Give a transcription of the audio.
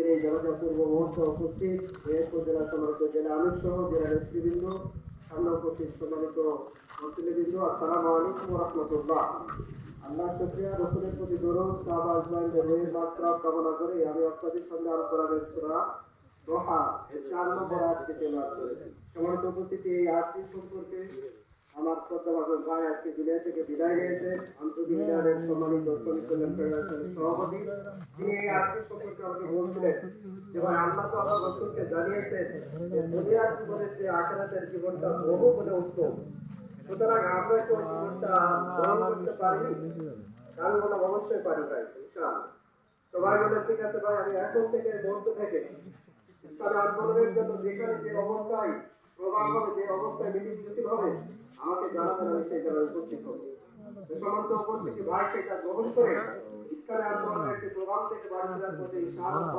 আজকের এই জনতা পূর্ব মুহূর্তে উপস্থিত জেলা সম্মানিত জেলা আমির সহ জেলা নেতৃবৃন্দ, সামনে উপস্থিত সম্মানিত মুসলিমবৃন্দ, আসসালামু আলাইকুম ওয়া রাহমাতুল্লাহ। আল্লাহ শুকরিয়া, রসুলের প্রতি দরুদ, সাহাবা আজমাইনদের রুহের মাগফিরাত কামনা করে আমি আপনাদের সামনে আল কোরআনের সূরা দোহা 4 নম্বর আয়াতটি তেলাওয়াত করেছি। সম্মানিত উপস্থিতি, এই আয়াতটি সম্পর্কে আমার শ্রদ্ধাভাজন ভাই আজকে দুনিয়া থেকে বিদায় নিয়েছেন, আন্তর্জাতিক সম্মানিত শ্রমিক কল্যাণ ফেডারেশনের সভাপতি। তিনি এই আয়াতটি সম্পর্কে আমাকে বলছিলেন যে ভাই, আল্লাহ তো আমার রসুলকে জানিয়েছেন যে দুনিয়ার জীবনের চেয়ে আখিরাতের জীবনটা বহু গুণে উত্তম। সুতরাং আমরা তো জীবনটা গ্রহণ করতে পারিনি, আমি বললাম অবশ্যই পারি ভাই, ইনশাআল্লাহ। সবাই বলে ঠিক আছে ভাই, আমি এখন থেকে বলতে থেকে ইসলামী আন্দোলনের জন্য যেখানে যে অবস্থায় প্রভাব হবে, যে অবস্থায় মিছিল হবে, আমাকে জানাবেন, আমি সেই জায়গায় উপস্থিত হবো। সমস্ত উপস্থিতি ভাই সেটা গ্রহণ করে ইসলামী আন্দোলনের একটি প্রোগ্রাম থেকে বাড়ি ফেরার পথে সাহায্য